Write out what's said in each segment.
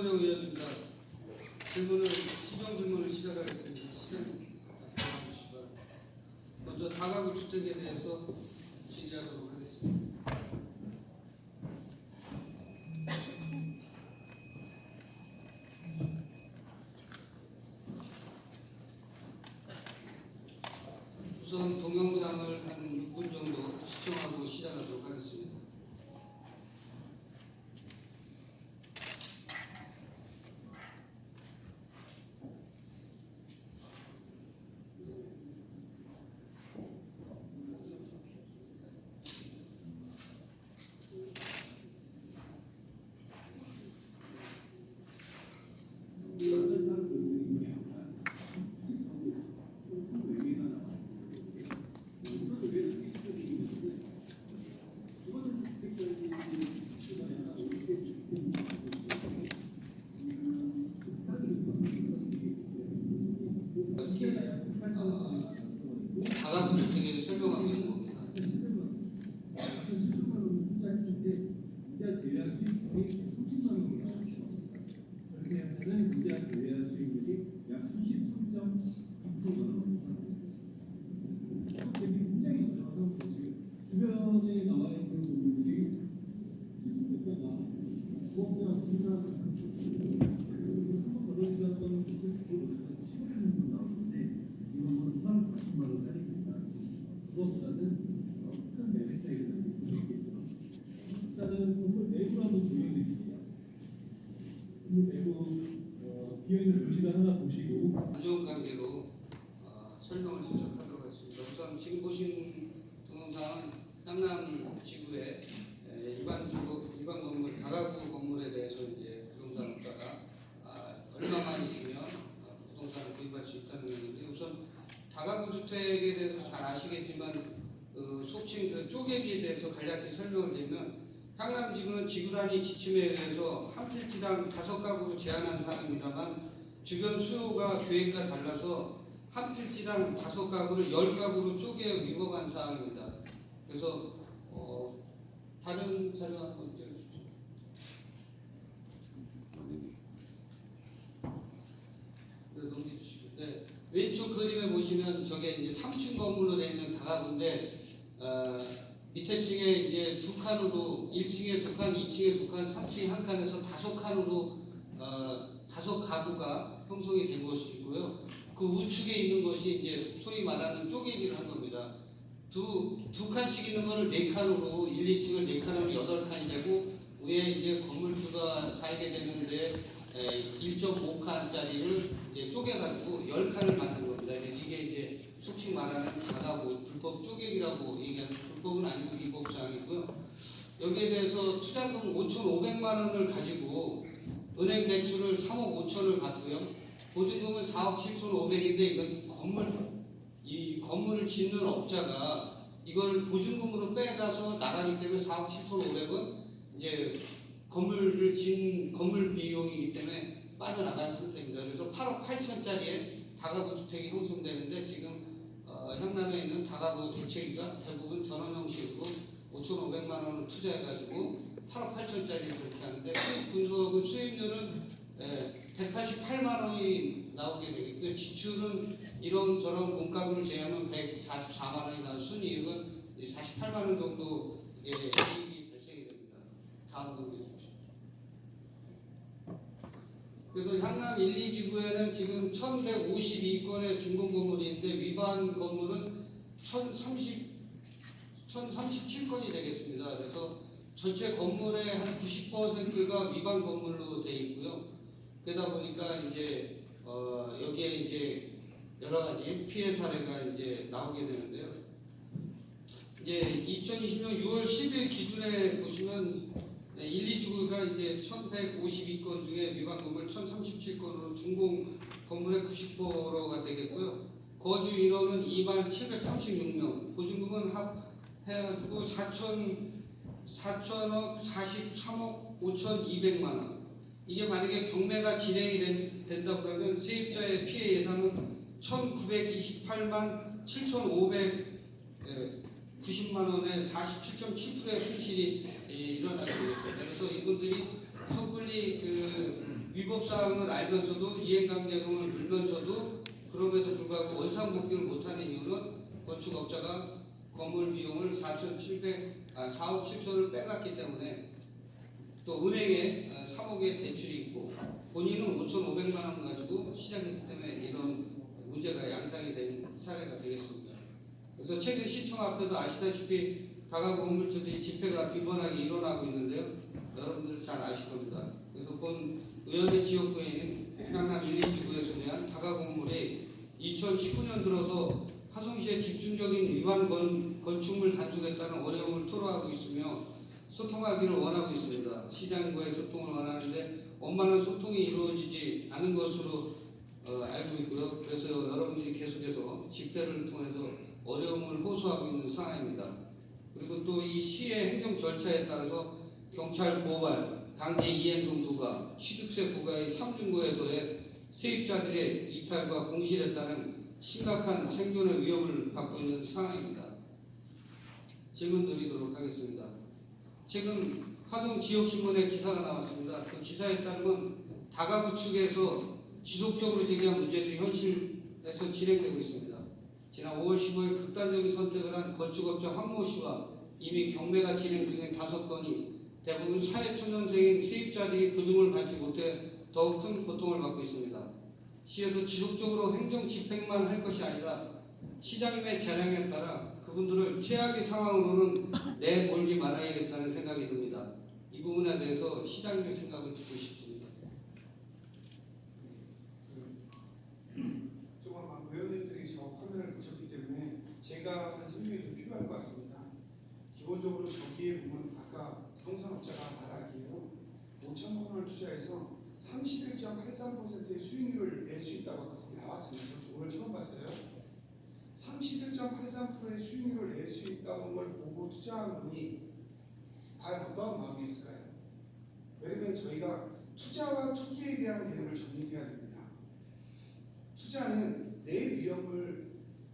김원영 의원입니다. 시정 질문을 시작하겠습니다. 먼저 다가구 주택에 대해서 질의하도록 하겠습니다. 우선 동영상을 한 6분 정도 시청하고 시작하도록 하겠습니다. 다가구 주택에 설명하고 있는 겁니다. 주변에 나와 있는 부분들이 일단은 건물 내부를 한번 보여드릴게요. 내부 비어있는 도시를 하나 보시고 안 좋은 관계로 설명을 직접 하도록 하겠습니다. 우선 지금 보신 동영상은 향남 지구의 일반 건물 다가구 건물에 대해서 이제 부동산 업자가 얼마만 있으면 부동산을 구입할 수 있다는 건데, 우선 다가구 주택에 대해서 잘 아시겠지만 속칭 그 쪼개기에 대해서 간략히 설명을 드리면, 향남 지구는 지구 단위 지침에 의해서 한 필지당 5가구로 제한한 사항입니다만, 주변 수요가 계획과 달라서 한 필지당 5가구를 10가구로 쪼개 위법한 사항입니다. 그래서 다른 자료 한번 띄워주십시오. 네, 넘겨주시고. 네. 왼쪽 그림에 보시면 저게 이제 3층 건물로 되어 있는 다가구인데, 밑에 층에 이제 2칸으로 1층에 2칸, 2층에 2칸, 3층에 1칸에서 5칸으로 5가구가 형성이 된 것이고요. 그 우측에 있는 것이 이제 소위 말하는 쪼개기를 한 겁니다. 두 칸씩 있는 거를 4칸으로 1, 2층을 4칸으로 8칸이 되고, 위에 이제 건물주가 살게 되는데 1.5칸짜리를 이제 쪼개가지고 10칸을 만든 겁니다. 그래서 이게 이제 속칭 말하는 다가구 불법 쪼개기라고 얘기하는, 불법은 아니고 위법사항이고요. 여기에 대해서 투자금 5,500만 원을 가지고 은행 대출을 3억 5천을 받고요. 보증금은 4억 7,500인데 이건 건물을 짓는 업자가 이걸 보증금으로 빼가서 나가기 때문에 4억 7,500은 이제 건물을 진 건물 비용이기 때문에 빠져나간 상태입니다. 그래서 8억 8천짜리에 다가구 주택이 형성되는데, 지금 향남에 있는 다가구 대체기가 대부분 전원 형식으로 5,500만 원을 투자해가지고 8억 8천짜리를 그렇게 하는데, 수익률은 188만 원이 나오게 되겠고요. 지출은 이런저런 공과금을 제외하면 144만 원이 나와, 순이익은 48만 원 정도 이익이 발생이 됩니다. 다음 넘겨주십시오. 그래서 향남 1, 2지구에는 지금 1152건의 준공 건물이 있는데, 위반 건물은 1037건이 되겠습니다. 그래서 전체 건물의 한 90%가 위반 건물로 되어 있고요. 그러다 보니까 이제 여기에 이제 여러 가지 피해 사례가 이제 나오게 되는데요. 이제 2020년 6월 10일 기준에 보시면 1, 2지구가 이제 1152건 중에 위반 건물 1037건으로 준공 건물의 90%가 되겠고요. 거주 인원은 2736명, 보증금은 합해가지고 4천억 43억 5,200만 원. 이게 만약에 경매가 진행이 된다 그러면 세입자의 피해 예상은 1,928만 7,590만 원의 47.7%의 손실이 일어나게 되겠습니다. 그래서 이분들이 섣불리 위법사항을 알면서도 이행강제금을 물면서도 그럼에도 불구하고 원상복귀를 못하는 이유는 건축업자가 건물 비용을 4억 7천을 빼갔기 때문에 또 은행에 3억의 대출이 있고 본인은 5,500만 원 가지고 시작했기 때문에 이런 문제가 양상이 된 사례가 되겠습니다. 그래서 최근 시청 앞에서 아시다시피 다가구 건물주들이 집회가 빈번하게 일어나고 있는데요. 여러분들 잘 아실 겁니다. 그래서 본 의원의 지역구에 있는 평남 1, 2지구에 소재한 다가구 건물이 2019년 들어서 화성시의 집중적인 위반 건축물 단속했다는 어려움을 토로하고 있으며 소통하기를 원하고 있습니다. 시장과의 소통을 원하는데 원만한 소통이 이루어지지 않은 것으로 알고 있고요. 그래서 여러분들이 계속해서 집회를 통해서 어려움을 호소하고 있는 상황입니다. 그리고 또 이 시의 행정 절차에 따라서 경찰 고발, 강제 이행금 부과, 취득세 부과의 3중고에 더해 세입자들의 이탈과 공실에 따른 심각한 생존의 위협을 받고 있는 상황입니다. 질문 드리도록 하겠습니다. 최근 화성 지역신문에 기사가 나왔습니다. 그 기사에 따르면 다가구 측에서 지속적으로 제기한 문제도 현실에서 진행되고 있습니다. 지난 5월 15일 극단적인 선택을 한 건축업자 황모 씨와 이미 경매가 진행 중인 5건이 대부분 사회초년생인 세입자들이 보증을 받지 못해 더욱 큰 고통을 받고 있습니다. 시에서 지속적으로 행정 집행만 할 것이 아니라 시장님의 재량에 따라 그분들을 최악의 상황으로는 내몰지 말아야겠다는 생각이 듭니다. 이 부분에 대해서 시장님의 생각을 듣고 싶습니다. 조금 의원님들이 저 화면을 보셨기 때문에 제가 한 설명이 좀 필요할 것 같습니다. 기본적으로 저기에 보면 아까 부동산업자가 말하기에요. 5천만 원을 투자해서 31.83%의 수익률을 낼 수 있다고 거기 나왔습니다. 저 오늘 처음 봤어요. 31.83%의 수익률을 낼 수 있다는 걸 보고 투자한 분이 과연 어떤 마음이 있을까요? 왜냐면 저희가 투자와 투기에 대한 개념을 정립해야 됩니다. 투자는 내 위험을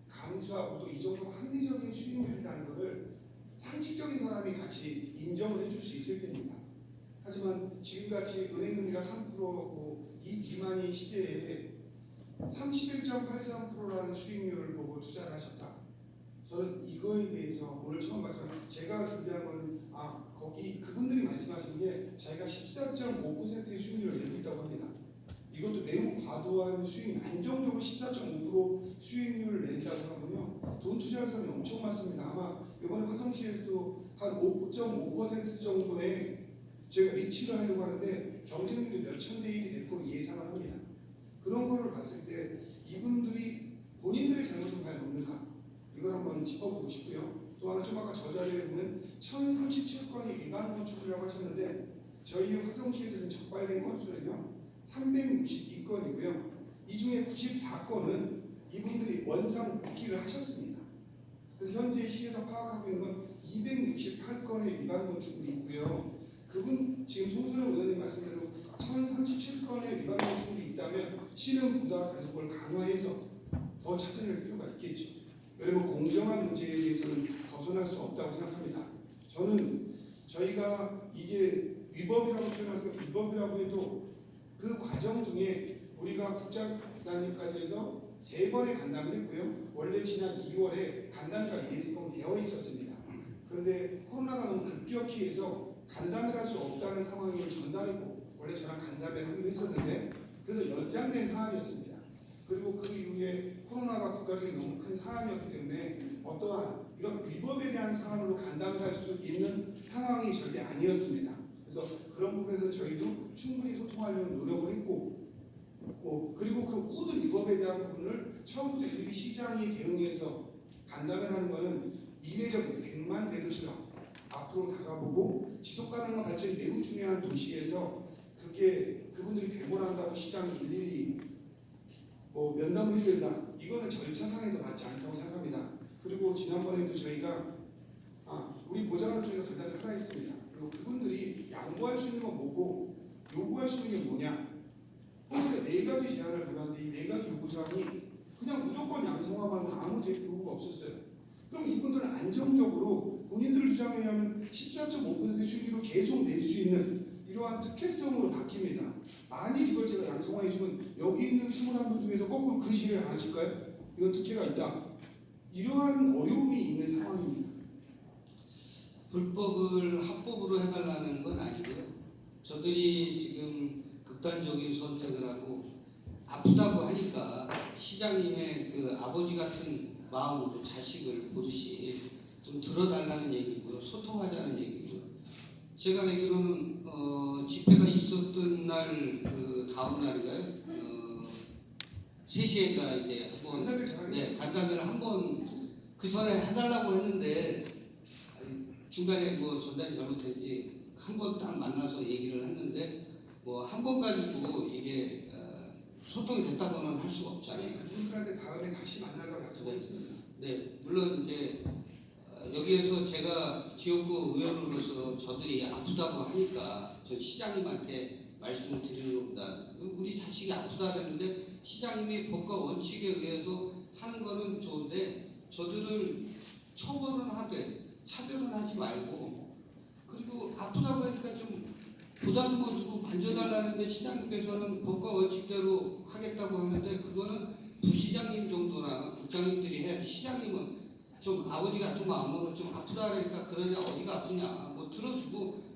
감수하고도 이 정도 합리적인 수익률이라는 것을 상식적인 사람이 같이 인정을 해줄 수 있을 겁니다. 하지만 지금같이 은행금리가 3%고 이 비만이 시대에 31.83%라는 수익률을 보고 투자를 하셨다. 저는 이거에 대해서 오늘 처음 봤지만 제가 준비한 건 거기 그분들이 말씀하신 게 자기가 14.5%의 수익률을 내고 있다고 합니다. 이것도 매우 과도한 수익, 안정적으로 14.5% 수익률을 낸다고 하면요, 돈 투자한 사람이 엄청 많습니다. 아마 이번에 화성시에서도 한 5.5% 정도의 저희가 리치를 하려고 하는데 경쟁률이 몇천 대 1이 될 거로 예상을 합니다. 그런 거를 봤을 때 이분들이 본인들의 잘못은 과연 없는가? 이걸 한번 짚어보고 싶고요. 또 하나 좀 아까 저 자리에 보면 1037건이 위반 건축이라고 하셨는데 저희 화성시에서 지금 적발된 건수는요 362건이고요. 이 중에 94건은 이분들이 원상 복귀를 하셨습니다. 그래서 현재 시에서 파악하고 있는 건 268건의 위반 건축물이 있고요. 그분 지금 송소영 의원님 말씀대로 1037건의 위반 건축물이 있다면 시는 보다 계속 그걸 강화해서 더 찾아낼 필요가 있겠죠. 여러분 공정한 문제에 대해서는 벗어날 수 없다고 생각합니다. 저는 저희가 이게 위법이라고 표현해서 위법이라고 해도 그 과정 중에 우리가 국장단위까지 해서 3번의 간담을 했고요. 원래 지난 2월에 간담회가 예정되어 있었습니다. 그런데 코로나가 너무 급격히 해서 간담회를 할 수 없다는 상황을 전달했고 원래 저랑 간담회를 하기로 했었는데 그래서 연장된 상황이었습니다. 그리고 그 이후에 코로나가 국가적인 너무 큰 사안이었기 때문에 어떠한 이런 위법에 대한 상황으로 간담회를 할 수 있는 상황이 절대 아니었습니다. 그래서 그런 부분에서 저희도 충분히 소통하려는 노력을 했고 그리고 그 모든 위법에 대한 부분을 처음부터 일비 시장이 대응해서 간담회를 하는 것은 미래적인 100만 대도시가 앞으로 다가보고 지속가능한 발전이 매우 중요한 도시에서 그게 그분들이 괴물한다고 시장이 일일이 면담을 해야 된다. 이거는 절차상에도 맞지 않다고 생각합니다. 그리고 지난번에도 저희가 우리 보좌관을 통해서 간담회를 하라 했습니다. 그리고 그분들이 양보할 수 있는 건 뭐고 요구할 수 있는 게 뭐냐. 그러니까 4가지 제안을 받았는데 이 4가지 요구사항이 그냥 무조건 양성하면 아무 요구가 없었어요. 그럼 이분들은 안정적으로 본인들 주장에 의하면 14.5% 수익률을 계속 낼 수 있는 이러한 특혜성으로 바뀝니다. 만일 이걸 제가 양성화해주면 여기 있는 21분 중에서 거꾸로 그 시를 안 하실까요? 이건 특혜가 있다. 이러한 어려움이 있는 상황입니다. 불법을 합법으로 해달라는 건 아니고요. 저들이 지금 극단적인 선택을 하고 아프다고 하니까 시장님의 그 아버지 같은 마음으로 자식을 보듯이 좀 들어달라는 얘기고요. 소통하자는 얘기고요. 제가 알기로는 집회가 있었던 날 그 다음 날인가요? 3시에가 이제 한번 간담회 잘하겠습니다. 간담회를 한번 그 전에 해달라고 했는데 중간에 뭐 전달이 잘못된지 한 번 딱 만나서 얘기를 했는데 뭐 한 번 가지고 이게 소통이 됐다고는 할 수가 없잖아요. 아니 그분들한테 다음에 다시 만나자고 약속했습니다. 네, 물론 이제 여기에서 제가 지역구 의원으로서 저들이 아프다고 하니까 저 시장님한테 말씀을 드리는 겁니다. 우리 자식이 아프다 그랬는데 시장님이 법과 원칙에 의해서 하는 거는 좋은데 저들을 처벌은 하되 차별은 하지 말고 그리고 아프다고 하니까 좀 보다듬어주고 만져달라는데 시장님께서는 법과 원칙대로 하겠다고 하는데 그거는 부시장님 정도나 국장님들이 해야지. 시장님은 좀 아버지 같은 마음으로 좀 아프다 그러니까 그러냐 어디가 아프냐 뭐 들어주고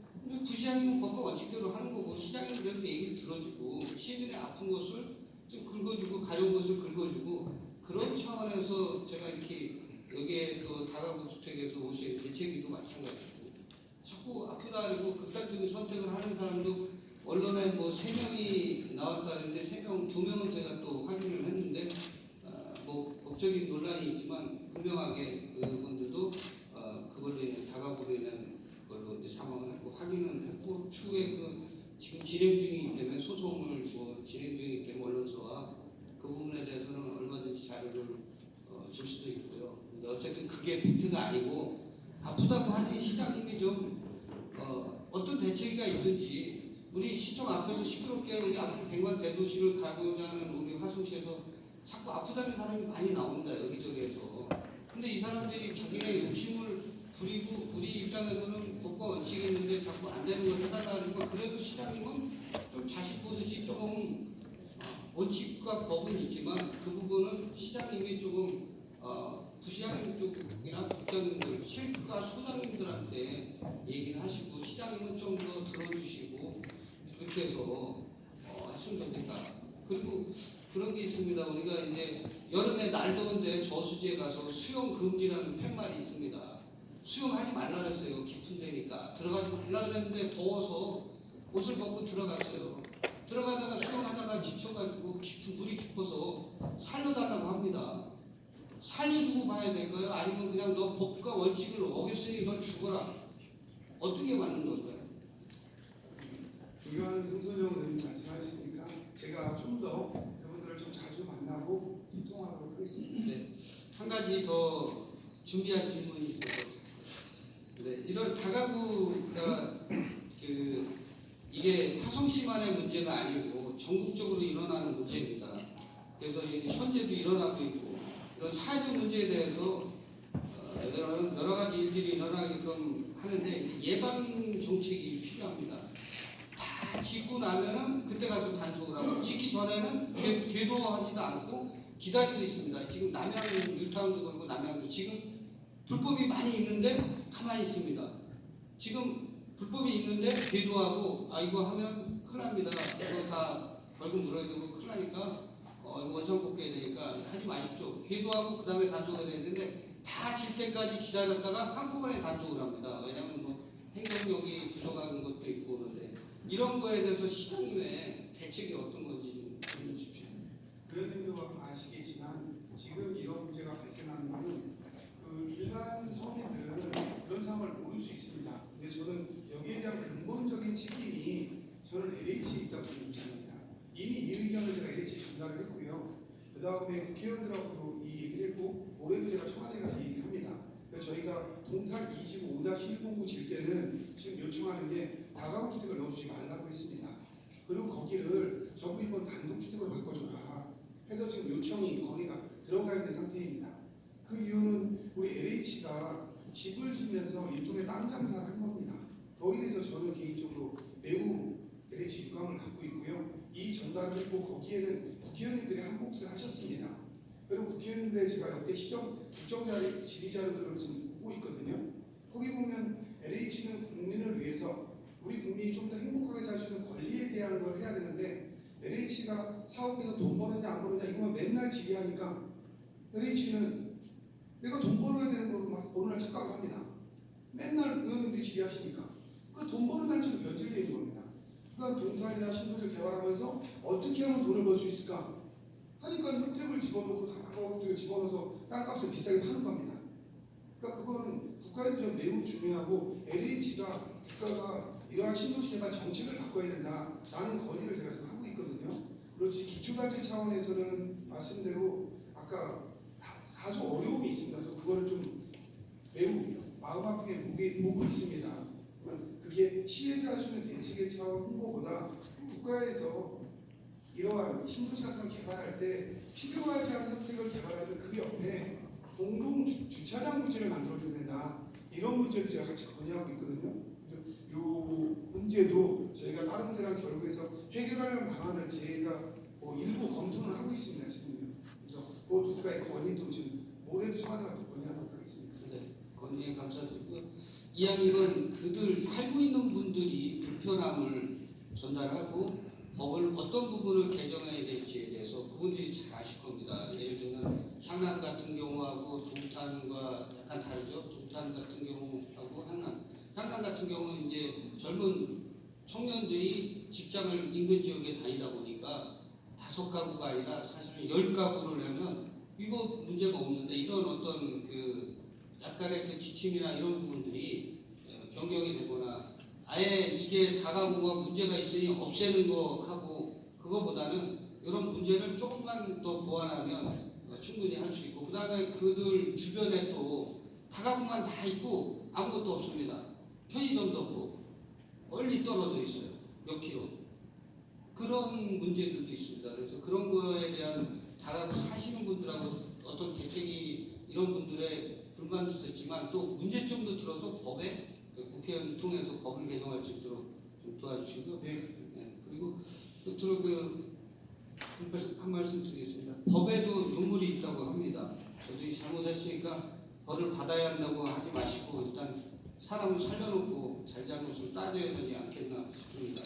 부시장님은 법과 원칙대로 하는 거고 시장님은 그래도 얘기를 들어주고 시민의 아픈 것을 좀 긁어주고 가려운 것을 긁어주고 그런 차원에서 제가 이렇게 여기에 또 다가구 주택에서 오신 대책위도 마찬가지고 자꾸 아프다 그러고 극단적인 선택을 하는 사람도 언론에 뭐 3명이 나왔다는데 2명은 제가 또 확인을 했는데 뭐 법적인 논란이 있지만 분명하게 그분들도 그걸로 인해 다가구로 인한 걸로 이제 사망을 했고 확인은 했고 추후에 그 지금 진행 중이기 때문에 소송을 뭐 진행 중이기 때문에 언론사와 그 부분에 대해서는 얼마든지 자료를 줄 수도 있고요. 근데 어쨌든 그게 팩트가 아니고 아프다고 하니 시장님이 좀 어떤 대책이 있든지 우리 시청 앞에서 시끄럽게 우리 앞으로 100만 대도시를 가고자 하는 우리 화성시에서 자꾸 아프다는 사람이 많이 나옵니다. 여기저기에서. 근데 이 사람들이 자기네 욕심을 부리고 우리 입장에서는 법과 원칙이 있는데 자꾸 안 되는 걸 해달라 그러니까 그래도 시장님은 좀 자식 보듯이 조금 원칙과 법은 있지만 그 부분은 시장님이 조금 부시장님 쪽이나 국장님들, 실과 소장님들한테 얘기를 하시고 시장님은 좀 더 들어주시고 그렇게 해서 하시면 좋겠다. 그리고 그런 게 있습니다. 우리가 이제 여름에 날 더운데 저수지에 가서 수영 금지라는 팻말이 있습니다. 수영하지 말라 그랬어요. 깊은 데니까 들어가지 말라 그랬는데 더워서 옷을 벗고 들어갔어요. 들어가다가 수영하다가 지쳐가지고 깊은 물이 깊어서 살려달라고 합니다. 살려주고 봐야 될까요? 아니면 그냥 너 법과 원칙을 어겼으니 너 죽어라. 어떤 게 맞는 걸까요? 존경하는 송선영 의원님 말씀하셨으니까 제가 좀 더 그분들을 좀 자주 만나고 소통하도록 하겠습니다. 네. 한 가지 더 준비한 질문이 있어서 네. 이런 다가구가 이게 화성시만의 문제가 아니고 전국적으로 일어나는 문제입니다. 그래서 현재도 일어나고 있고 이런 사회적 문제에 대해서 여러 가지 일들이 일어나게끔 하는데 예방 정책이 필요합니다. 다 짓고 나면은 그때 가서 단속을 하고 짓기 전에는 궤도하지도 않고 기다리고 있습니다. 지금 남양 뉴타운도 그렇고 남양도 지금 불법이 많이 있는데 가만히 있습니다. 지금 불법이 있는데 궤도하고 이거 하면 큰일 납니다. 이거 다 벌금 물어야 되고 큰일 나니까 원천 복귀해야 되니까 하지 마십시오. 궤도하고 그 다음에 단속을 해야 되는데 다 질 때까지 기다렸다가 한꺼번에 단속을 합니다. 왜냐하면 뭐 행정력이 부족한 것도 있고 그런데 이런 거에 대해서 시장님의 대책이 어떤 건지 좀 알려주십시오. 의원님도 아시겠지만 지금 이런 문제가 발생하는 것은 그 일반 서민들은 그런 상황을 모를 수 있습니다. 근데 저는 여기에 대한 근본적인 책임이 저는 LH에 있다고 생각합니다. 이미 이 의견을 제가 LH에 전달을 했고요. 그 다음에 국회의원들하고도 이 얘기를 했고 올해도 제가 청와대 가서 얘기를 합니다. 그래서 저희가 동탄 25-1본부 질 때는 지금 요청하는 게 다가구 주택을 넣어주지 말라고 했습니다. 그리고 거기를 정부 1번 단독주택으로 바꿔줘라 해서 지금 요청이 건의가 들어가 있는 상태입니다. 그 이유는 우리 LH가 집을 지면서 일종의 땅 장사를 한 겁니다. 거기에 대해서 저는 개인적으로 매우 제가 역대 시정 국정 질의 자료들을 지금 보고 있거든요. 거기 보면 LH는 국민을 위해서 우리 국민이 좀 더 행복하게 살 수 있는 권리에 대한 걸 해야 되는데 LH가 사업에서 돈 벌었냐 안 벌었냐 이거만 맨날 질의하니까 LH는 내가 돈 벌어야 되는 거로 막 어느 날 착각을 합니다. 맨날 의원님들이 질의하시니까 그 돈 버는 단체도 변질되어 있는 겁니다. 그러니까 동탄이나 신도시를 개발하면서 어떻게 하면 돈을 벌 수 있을까 하니까 혜택을 집어넣고 혜택을 집어넣어서 땅값을 비싸게 파는 겁니다. 그러니까 그거는 국가에도 좀 매우 중요하고 LH가 국가가 이러한 신도시 개발 정책을 바꿔야 된다라는 건의를 제가 지금 하고 있거든요. 그렇지 기초단체 차원에서는 말씀대로 아까 다소 어려움이 있습니다. 그래서 그거를 좀 매우 마음 아프게 보고 있습니다. 그게 시에서 할 수 있는 대책의 차원 홍보보다 국가에서 이러한 신도시 같은 걸 개발할 때 필요하지 않은 혜택을 개발할 때 그 옆에 공동 주차장 부지를 만들어줘야 된다. 이런 문제도 제가 같이 건의하고 있거든요. 이 문제도 저희가 다른 문제랑 결부해서 해결하려는 방안을 제가 일부 검토는 하고 있습니다. 지금요. 그래서 그 국가의 건의도 지금 올해도 청와대가 건의하도록 하겠습니다. 네, 건의에 감사드리고요. 이왕이면 그들 살고 있는 분들이 불편함을 전달하고 법을 어떤 부분을 개정해야 될지에 대해서 그분들이 잘 아실 겁니다. 예를 들면 향남 같은 경우하고 동탄과 약간 다르죠. 동탄 같은 경우하고 향남 같은 경우는 이제 젊은 청년들이 직장을 인근 지역에 다니다 보니까 5가구가 아니라 사실은 10가구를 하면 이거 문제가 없는데 이런 어떤 그 약간의 그 지침이나 이런 부분들이 변경이 되거나 아예 이게 다가구가 문제가 있으니 없애는 거 하고 그거보다는 이런 문제를 조금만 더 보완하면 충분히 할 수 있고 그 다음에 그들 주변에 또 다가구만 다 있고 아무것도 없습니다. 편의점도 없고 멀리 떨어져 있어요. 몇 킬로. 그런 문제들도 있습니다. 그래서 그런 거에 대한 다가구 사시는 분들하고 어떤 대책이 이런 분들의 불만도 있었지만 또 문제점도 들어서 법에 국회의원 통해서 법을 개정할 수 있도록 좀 도와주시고 네. 그리고 끝으로 한 말씀 드리겠습니다. 법에도 눈물이 있다고 합니다. 저도 잘못했으니까 벌을 받아야 한다고 하지 마시고 일단 사람을 살려놓고 잘잘못을 따져야 되지 않겠나 싶습니다.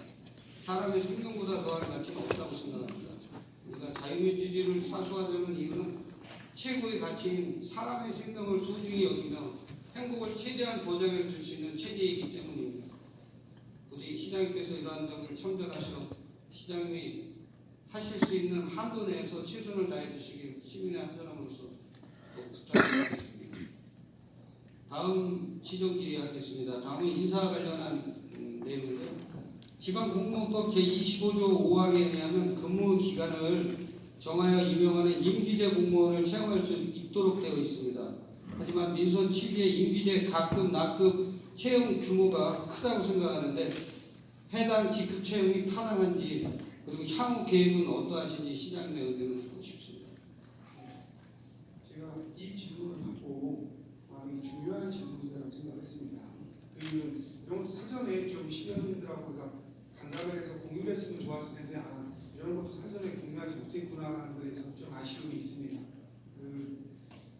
사람의 생명보다 더할 가치는 없다고 생각합니다. 우리가 자유민주주의를 사수하려는 이유는 최고의 가치인 사람의 생명을 소중히 여기며 행복을 최대한 보장해 줄 수 있는 체제이기 때문입니다. 우리 시장님께서 이러한 점을 청정하시어 시장님이 하실 수 있는 한도 내에서 최선을 다해 주시길 시민의 한 사람으로서 꼭 부탁드리겠습니다. 다음 시정 질의하겠습니다. 다음은 인사와 관련한 내용인데요. 지방공무원법 제25조 5항에 의하면 근무 기간을 정하여 임용하는 임기제 공무원을 채용할 수 있도록 되어 있습니다. 하지만 민선 7기의 임기제 가급, 낙급 채용 규모가 크다고 생각하는데 해당 직급 채용이 타당한지 그리고 향후 계획은 어떠하신지 시장님의 의견을 듣고 싶습니다. 제가 이 질문을 받고 이 중요한 질문이라고 생각했습니다. 이런 것도 사전에 좀 시의원님들하고 우리가 간담회를 해서 공유를 했으면 좋았을 텐데 이런 것도 사전에 공유하지 못했구나라는 것에 대해서 좀 아쉬움이 있습니다.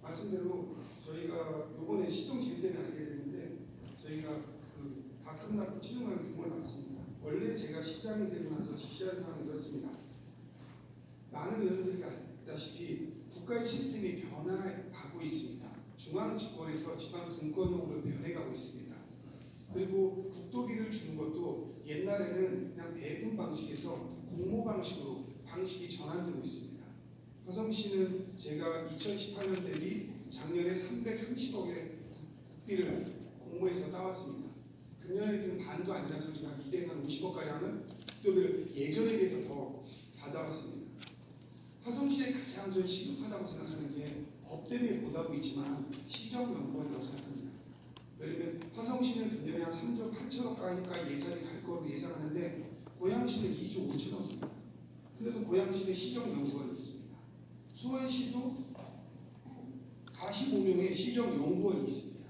말씀대로 저희가 이번에 시정 질의 때문에 알게 됐는데 저희가 가끔 낙급 채용하는 규모를 봤습니다. 원래 제가 시장이 되고 나서 지시한 사항은 이렇습니다. 많은 의원들이 알다시피 국가의 시스템이 변화하고 있습니다. 중앙 집권에서 지방 분권형으로 변해가고 있습니다. 그리고 국도비를 주는 것도 옛날에는 그냥 배분 방식에서 공모 방식으로 방식이 전환되고 있습니다. 화성시는 제가 2018년 대비 작년에 330억의 국비를 공모해서 따왔습니다. 금년에 지금 반도 아니라 지금 한 250억가량은 국도비를 예전에 비해서 더 받아왔습니다. 화성시에 가장 좀 시급하다고 생각하는 게 법 때문에 못하고 있지만 시정연구원이라고 생각합니다. 왜냐면 화성시는 금년에 한 3조 8천억 가까이 예산이 갈 거로 예상하는데 고양시는 2조 5천억입니다. 그래도 고양시는 시정연구원이 있습니다. 수원시도 45명의 시정연구원이 있습니다.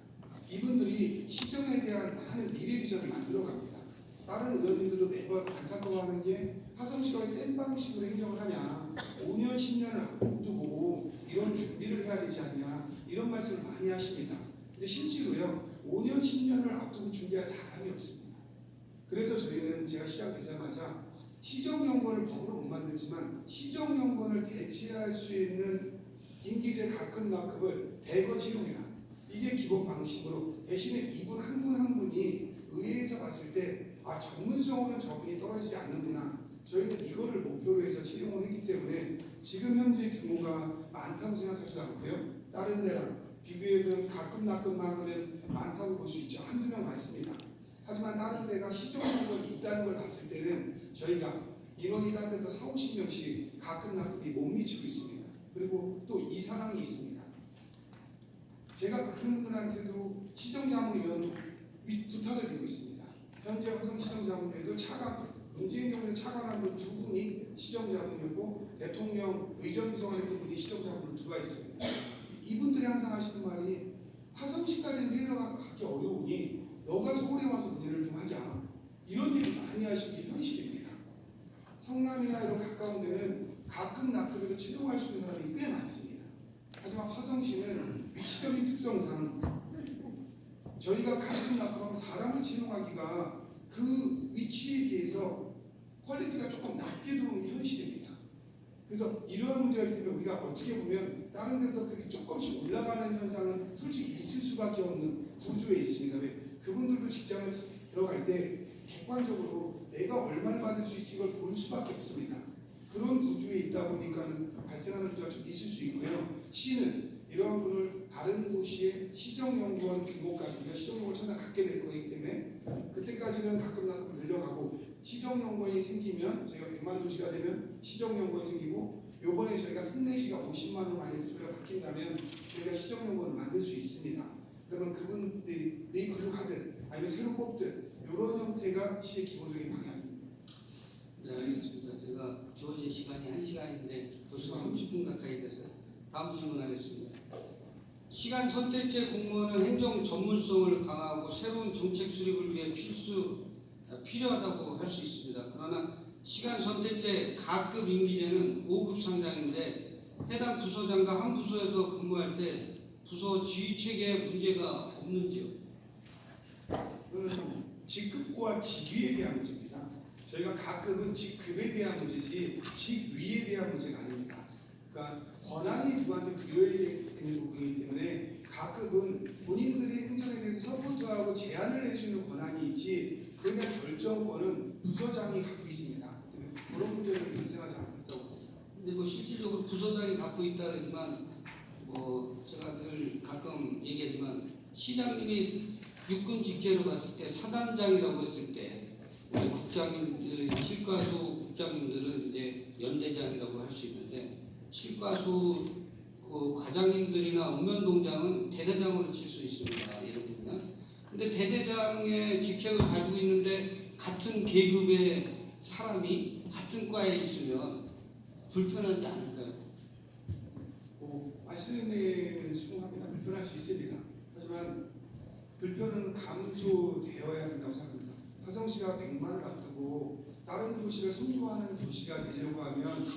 이분들이 시정에 대한 많은 미래 비전을 만들어 갑니다. 다른 의원님들도 매번 안타까워하는 게 화성시가 왜 땜 방식으로 행정을 하냐. 5년, 10년을 앞두고 이런 준비를 해야 되지 않냐 이런 말씀을 많이 하십니다. 근데 실제로요 5년, 10년을 앞두고 준비할 사람이 없습니다. 그래서 저희는 제가 시작되자마자 시정연구원을 법으로 못 만들지만 시정연구원을 대체할 수 있는 임기제 가급납급을 대거 채용해라. 이게 기본 방식으로 대신에 이분 한 분 한 분이 의회에서 봤을 때 전문성으로는 저분이 떨어지지 않는구나. 저희는 이거를 목표로 해서 채용을 했기 때문에 지금 현재 규모가 많다고 생각하지도 않고요. 다른 데랑 비교해보면 가끔납급만 하면 많다고 볼 수 있죠. 한두 명 많습니다. 하지만 다른 데가 시정연구원이 있다는 걸 봤을 때는 저희가 인원이 다른 데도 4, 50명씩 가끔납급이 못 미치고 있습니다. 그리고 또 이 상황이 있습니다. 제가 많은 분들한테도 시정자문위원 부탁을 드리고 있습니다. 현재 화성 시정자문위원도 문재인 정부의 차관한 분 두 분이 시정자문이었고 대통령 의전비서관했던 분이 시정자문을 두가 있습니다. 이분들이 항상 하시는 말이 화성시까지는 회의를 하기 어려우니 너가 서울에 와서 논의를 좀 하자. 이런 얘기 많이 하시는 게 현실입니다. 성남이나 이런 가까운 데는 가끔 낙급에도 채용할 수 있는 사람이 꽤 많습니다. 하지만 화성시는 위치적인 특성상 저희가 가끔 낙급하면 사람을 채용하기가 그 위치에 비해서 퀄리티가 조금 낮게 들어오는 게 현실입니다. 그래서 이러한 문제가 있기 때문에 우리가 어떻게 보면 다른 데보다 그렇게 조금씩 올라가는 현상은 솔직히 있을 수밖에 없는 구조에 있습니다. 왜? 그분들도 직장을 들어갈 때 객관적으로 내가 얼마를 받을 수 있지 이걸 볼 수밖에 없습니다. 그런 구조에 있다 보니까 발생하는 문제가 좀 있을 수 있고요. 시는 이러한 분을 다른 도시의 시정연구원 규모까지 우리가 시정연구원 천당 갖게 될 거기 때문에 그때까지는 가끔 늘려가고 시정연구원이 생기면 저희가 100만 도시가 되면 시정연구원이 생기고 요번에 저희가 특례시가 50만 원 안에서 저희가 바뀐다면 저희가 시정연구원을 만들 수 있습니다. 그러면 그분들이 리그룹하든 아니면 새로 뽑든 이런 형태가 시의 기본적인 방향입니다. 네, 알겠습니다. 제가 주어진 시간이 1시간인데 벌써 30분 가까이 돼서 다음 질문하겠습니다. 시간 선택제 공무원은 행정 전문성을 강화하고 새로운 정책 수립을 위해 필요하다고 할 수 있습니다. 그러나 시간 선택제 가급 임기제는 5급 상장인데 해당 부서장과 한 부서에서 근무할 때 부서 지휘 체계에 문제가 없는지요? 직급과 직위에 대한 문제입니다. 저희가 가급은 직급에 대한 문제지 직위에 대한 문제가 아닙니다. 그러니까 권한이 누구한테 부여해야 되는 부분이기 때문에 가급은 본인들이 행정에 대해서 서포트하고 제안을 낼 수 있는 권한이 있지 그에 대한 결정권은 부서장이 갖고 있습니다. 그런 문제는 발생하지 않고 있다고 봅니다. 근데 뭐 실질적으로 부서장이 갖고 있다 그러지만 뭐 제가 늘 가끔 얘기하지만 시장님이 육군 직제로 봤을 때 사단장이라고 했을 때 우리 국장님, 실과수 국장님들은 이제 연대장이라고 할 수 있는데 실과수 그 과장님들이나 읍면동장은 대대장으로 칠 수 있습니다. 예를 들면. 근데 대대장의 직책을 가지고 있는데 같은 계급의 사람이 같은 과에 있으면 불편하지 않을까요? 말씀에 수긍합니다. 불편할 수 있습니다. 하지만 불편은 감소되어야 된다고 생각합니다. 화성시가 100만을 앞두고 다른 도시가 선도하는 도시가 되려고 하면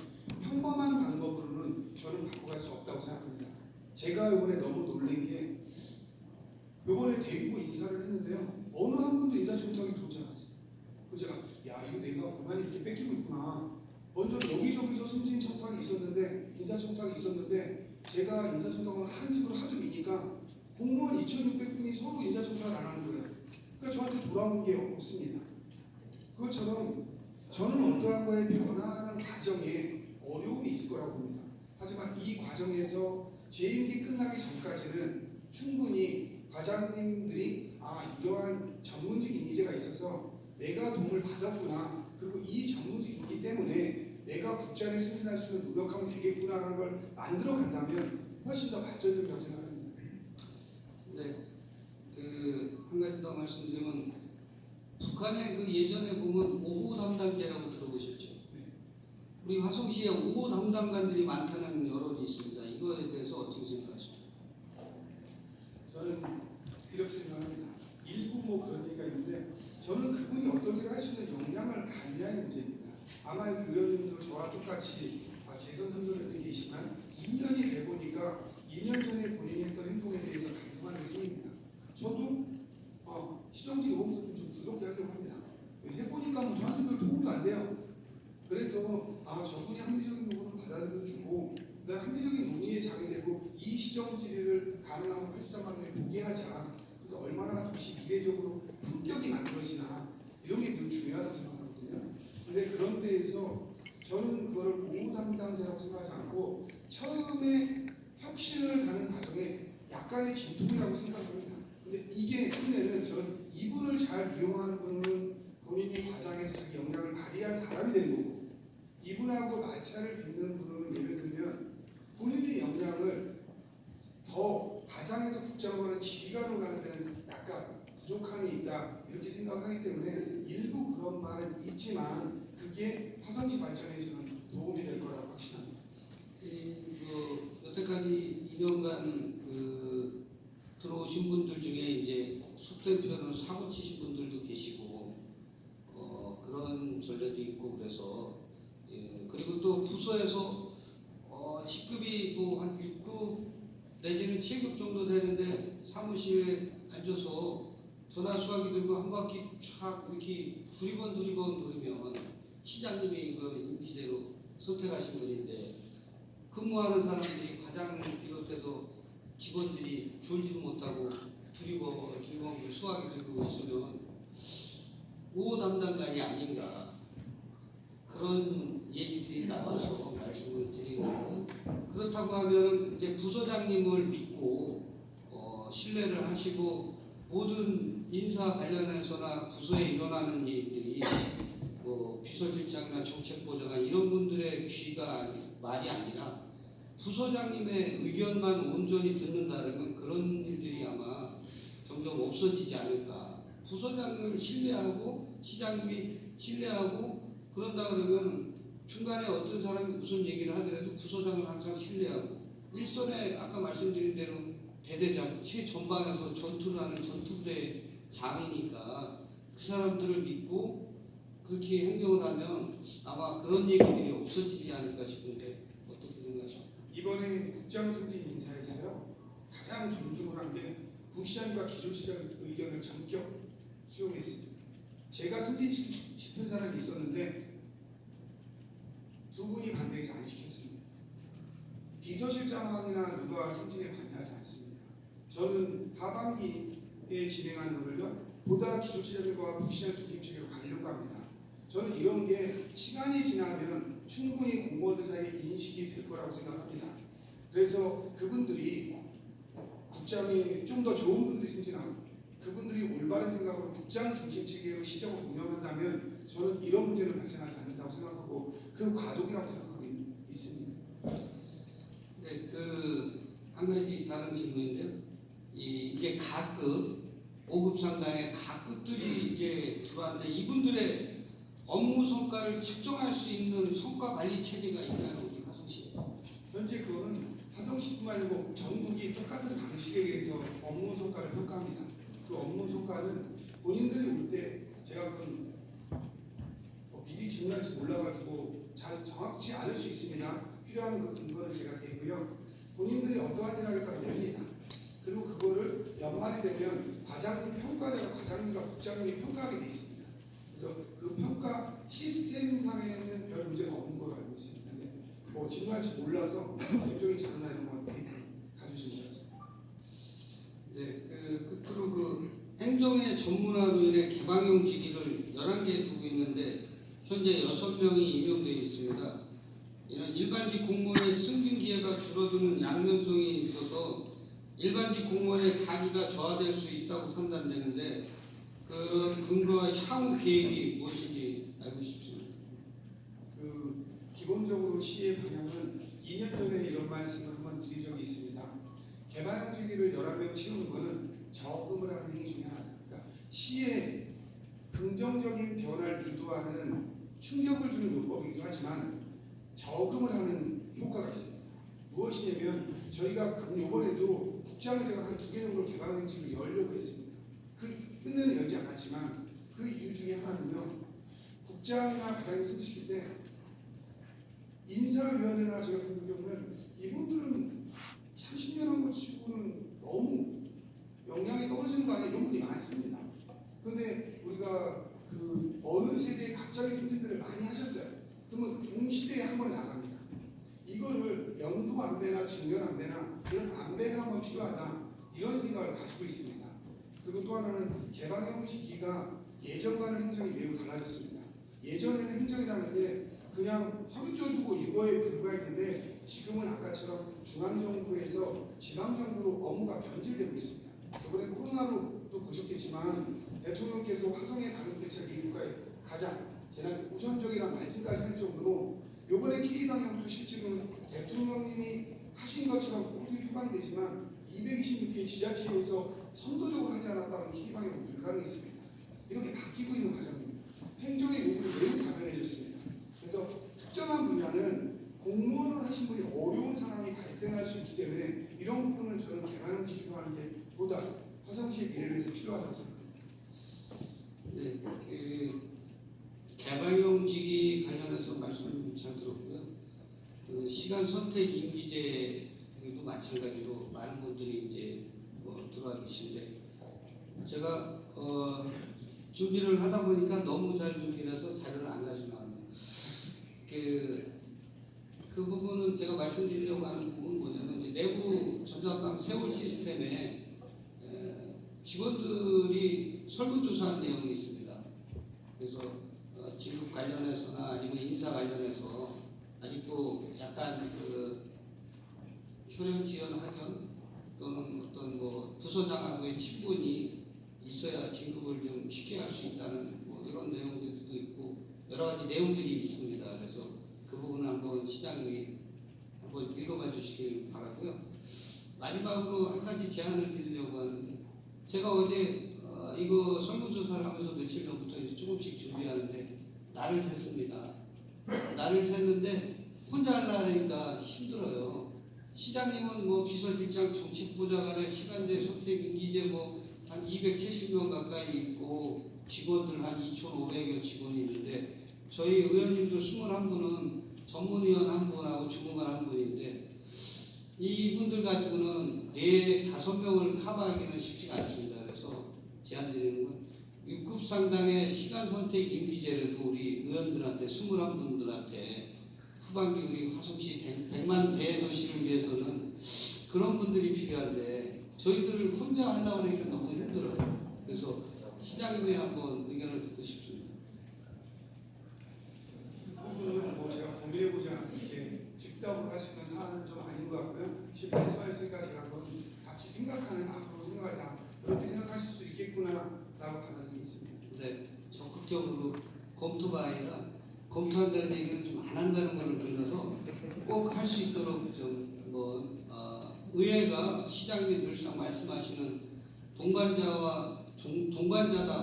평범한 방법으로는 저는 바꿔갈 수 없다고 생각합니다. 제가 이번에 너무 놀란 게 이번에 대규모 인사를 했는데요. 어느 한 분도 인사청탁이 들어오지 않았어요. 그래서 제가 이거 내가 권한이 이렇게 뺏기고 있구나. 먼저 여기저기서 승진청탁이 있었는데 인사청탁이 있었는데 제가 인사청탁을 한 집으로 하도 미니까 공무원 2,600분이 서로 인사청탁을 안 하는 거예요. 그러니까 저한테 돌아온 게 없습니다. 그것처럼 저는 어떠한 거에 변화하는 과정에 어려움이 있을 거라고 봅니다. 하지만 이 과정에서 제 임기 끝나기 전까지는 충분히 과장님들이 이러한 전문직 인기제가 있어서 내가 도움을 받았구나. 그리고 이 전문직 인기 때문에 내가 국자를 승진할 수 있는 노력하면 되겠구나라는 걸 만들어 간다면 훨씬 더 발전적이라고 생각합니다. 네, 한 가지 더 말씀드리면 북한의 그 예전에 보면 5호 담당제라고 들어보셨죠? 네. 우리 화성시에 5호 담당관들이 많다는 여론이 있습니다. 이거에 대해서 어떻게 생각하십니까? 저는 이렇게 생각합니다. 일부 뭐 그런 얘기가 있는데 저는 그분이 어떤 일을 할 수 있는 역량을 갖냐의 문제입니다. 아마 그 의원님도 저와 똑같이 재선 선거를 계시지만 2년이 돼 보니까 2년 전에 본인이 했던 행동에 대해서 반성하는 게 생깁니다. 저도 시정직 의원도 좀 부드럽게 하려고 합니다. 해보니까 뭐 저한테 별 도움도 안 돼요. 그래서 저분이 합리적인 부분은 받아들여주고 그다음 합리적인 논의에 장이 되고 이 시정지를 가능하면 83만 원에 보게 하자. 그래서 얼마나 도시 미래적으로 품격이 많은 것이나 이런 게 매우 중요하다고 생각하거든요. 근데 그런 데에서 저는 그거를 공무 담당자라고 생각하지 않고 처음에 혁신을 가는 과정에 약간의 진통이라고 생각합니다. 근데 이게 끝내는 저는 이분을 잘 이용하는 분은 본인이 과장에서 자기 역량을 발휘한 사람이 되는 거고 이분하고 마찰을 빚는 분은 예를 들면 본인의 역량을 더 과장에서 국장으로 지휘관으로 가는 데는 약간 부족함이 있다 이렇게 생각하기 때문에 일부 그런 말은 있지만 그게 화성시 발전에 저는 도움이 될 거라고 확신합니다. 여태까지 2년간 들어오신 분들 중에 이제 속된 표현으로 사고 치신 분들도 계시고 그런 전례도 있고 그래서 그리고 또 부서에서 직급이 뭐 한 6급 내지는 7급 정도 되는데 사무실에 앉아서 전화 수화기 들고 한 바퀴 쫙 이렇게 두리번 돌리면 시장님이 이거 임기대로 선택하신 분인데 근무하는 사람들이 과장을 비롯해서 직원들이 졸지도 못하고 두리번 수화기 들고 있으면 오 담당관이 아닌가 그런 얘기들이 나와서 말씀을 드리고 그렇다고 하면은 이제 부서장님을 믿고 신뢰를 하시고 모든 인사 관련해서나 부서에 일어나는 일들이 뭐 비서실장이나 정책보좌관 이런 분들의 귀가 말이 아니라 부서장님의 의견만 온전히 듣는다면 그런 일들이 아마 점점 없어지지 않을까. 부서장님을 신뢰하고 시장님이 신뢰하고 그런다 그러면 중간에 어떤 사람이 무슨 얘기를 하더라도 부서장을 항상 신뢰하고 일선에 아까 말씀드린 대로 대대장 최전방에서 전투를 하는 전투부대 장이니까 그 사람들을 믿고 그렇게 행정을 하면 아마 그런 얘기들이 없어지지 않을까 싶은데 어떻게 생각하십니까? 이번에 국장 승진 인사에서요 가장 존중을 한 게 부시장과 기조시장 의견을 전격 수용했습니다. 제가 승진시키고 싶은 사람이 있었는데 두 분이 반대해서 안 시켰습니다. 비서실장이나 누가 승진에 관여하지 않습니다. 저는 하반기에 진행하는 걸요 보다 기조시장과 부시장 중립 체계로 가려고 합니다. 저는 이런 게 시간이 지나면 충분히 공무원들 사이에 인식이 될 거라고 생각합니다. 그래서 그분들이 국장이 좀 더 좋은 분들이 승진하고 그분들이 올바른 생각으로 국장 중심 체계로 시정을 운영한다면 저는 이런 문제는 발생하지 않는다고 생각하고 그 과도기라고 생각하고 있습니다. 네, 한 가지 다른 질문인데요. 이제 가급 5급 상당의 가급들이 이제 들어왔는데 이분들의 업무 성과를 측정할 수 있는 성과 관리 체계가 있나요, 우리 화성시에? 현재 그거는 화성시뿐만 아니고 전국이 똑같은 방식에 의해서 업무 성과를 평가합니다. 그 업무 성과는 본인들이 올 때 제가 그건 미리 질문할지 몰라가지고 잘 정확치 않을 수 있습니다. 필요한 그 근거는 제가 대고요. 본인들이 어떠한 일을 하겠다고 냅니다. 그리고 그거를 연말이 되면 과장님 평가자가 과장님과 국장님이 평가하게 돼 있습니다. 그래서 그 평가 시스템상에는 별 문제가 없는 걸로 알고 있습니다. 근데 뭐 질문할지 몰라서 개인적인 자료나 이런 건 가주시면 되겠습니다. 네, 끝으로 행정의 전문화로 인해 개방형 직위를 11개 두고 있는데 현재 6명이 임명되어 있습니다. 이런 일반직 공무원의 승진 기회가 줄어드는 양면성이 있어서 일반직 공무원의 사기가 저하될 수 있다고 판단되는데 그런 근거와 향후 계획이 무엇인지 알고 싶습니다. 기본적으로 시의 방향은 2년 전에 이런 말씀을 한번 드린 적이 있습니다. 개방형 직위를 11명 채우는 것은 저금을 하는 행위 중에 하나다. 그러니까 시에 긍정적인 변화를 유도하는 충격을 주는 요법이기도 하지만 저금을 하는 효과가 있습니다. 무엇이냐면 저희가 이번에도 국장을 제가 한 2개 정도 개방형 직위를 열려고 했습니다. 그 끝내는 열지 않았지만 그 이유 중에 하나는요. 국장이나 과장님 승시킬 때 인사위원회나 제가 본 경우는 이분들은 30년 한 것 치고는 너무 역량이 떨어지는 거 아니야 이런 분이 많습니다. 근데 우리가 그 어느 세대에 갑자기 승진들을 많이 하셨어요. 그러면 동시대에 한 번에 나갑니다. 이거를 연도 안배나 직년 안배나 이런 안배가 한번 필요하다 이런 생각을 가지고 있습니다. 그리고 또 하나는 개방형 시기가 예전과는 행정이 매우 달라졌습니다. 예전에는 행정이라는 게 그냥 서류 떼어주고 이거에 불과했는데 지금은 아까처럼 중앙정부에서 지방정부로 업무가 변질되고 있습니다. 이번에 코로나로 또 보셨겠지만 대통령께서 화성의 방역 대책이 국가의 가장 재난 우선적이라는 말씀까지 할 정도로 이번에 K방역도 실질은 대통령님이 하신 것처럼 모두 표방이 되지만 226개 지자체에서 선도적으로 하지 않았다면 K방역은 불가능했습니다. 이렇게 바뀌고 있는 과정입니다. 행정의 요구는 매우 다변해졌습니다. 그래서 특정한 분야는 공무원을 하신 분이 어려운 상황이 발생할 수 있기 때문에 이런 부분은 저는 개방형직으로 하는 게 보다 화성시의 미래를 위해서 필요하다고 생각합니다. 네, 그 개방형직이 관련해서 말씀 잘 들었고요. 그 시간 선택 임기제도 마찬가지로 많은 분들이 이제 들어와 계신데 제가 준비를 하다 보니까 너무 잘 준비를 해서 자료를 안 가지고 나왔네요. 그 부분은 제가 말씀드리려고 하는 부분은 뭐냐면 이제 내부 전자방 세월 시스템에 직원들이 설문조사한 내용이 있습니다. 그래서 직급 관련해서나 아니면 인사 관련해서 아직도 약간 그 효령 지연 학연 또는 어떤 뭐 부서장하고의 친분이 있어야 진급을 좀 쉽게 할 수 있다는 뭐 이런 내용들도 있고 여러 가지 내용들이 있습니다. 그래서 그 부분을 한번 시장님이 한번 읽어봐 주시길 바라고요. 마지막으로 한 가지 제안을 드리려고 하는데 제가 어제 이거 설문조사를 하면서 며칠 전부터 이제 조금씩 준비하는데 날을 샜습니다. 날을 샜는데 혼자 하려니까 힘들어요. 시장님은 뭐 비서실장 정치보좌관의 시간제 선택 임기제 뭐 한 270명 가까이 있고 직원들 한 2,500여 직원이 있는데 저희 의원님도 21분은 전문위원 한 분하고 주무관 한 분인데 이분들 가지고는 4-5명을 커버하기는 쉽지가 않습니다. 그래서 제안드리는 건 6급 상당의 시간 선택 임기제라도 우리 의원들한테 21분들한테 후반기 우리 화성시 100만 대도시를 위해서는 그런 분들이 필요한데 저희들을 혼자 하려고 하니까 너무 힘들어요. 그래서 시장님의 한번 의견을 듣고 싶습니다. 부분은 뭐 제가 고민해보지 않아서 이렇게 즉답으로 할 수 있는 사안은 좀 아닌 것 같고요. 지금 말씀하셨으니까 제가 한번 같이 생각하는 앞으로 생각할 때 그렇게 생각하실 수 있겠구나라고 받아들이고 있습니다. 네, 적극적으로 검토가 아니라 검토한다는 얘기는 좀 안 한다는 걸 들어서 꼭 할 수 있도록 좀 의회가 시장님이 늘상 말씀하시는 동반자다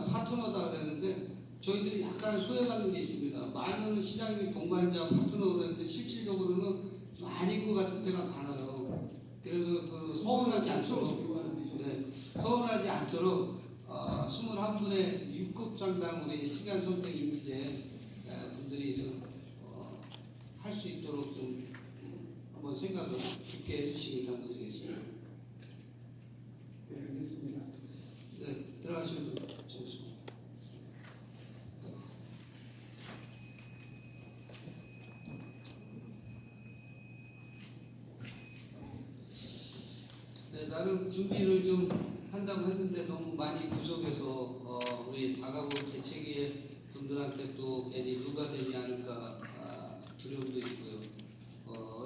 파트너다 그랬는데 저희들이 약간 소외받는 게 있습니다. 많은 시장님이 동반자 파트너로 했는데 실질적으로는 좀 아닌 것 같은 데가 많아요. 그래서 그 서운하지 않도록 21분의 6급 상당 우리 시간 선택 임기제 분들이 좀 할 수 있도록 좀 한번 생각을 깊게 해주시기 바라겠습니다. 네, 알겠습니다. 네, 들어가시면 좋습니다. 네, 나름 준비를 좀 한다고 했는데 너무 많이 부족해서 우리 다가구 대책위 분들한테 또 괜히 누가 되지 않을까 두려움도 있고요.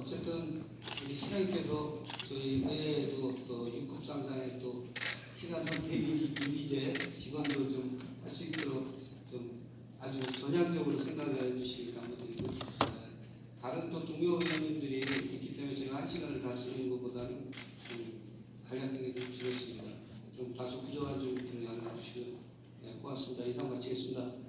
어쨌든 우리 시장님께서 저희 의회에도 또 6급 상당의 또 시간 선택 임기제 직원도 좀 할 수 있도록 좀 아주 전향적으로 생각을 해주시기 감사드리고 다른 또 동료 의원님들이 있기 때문에 제가 1시간을 다 쓰는 것보다는 좀 간략하게 좀 주겠습니다. 좀 다소 부족한 점을 양해해 주시면 고맙습니다. 이상 마치겠습니다.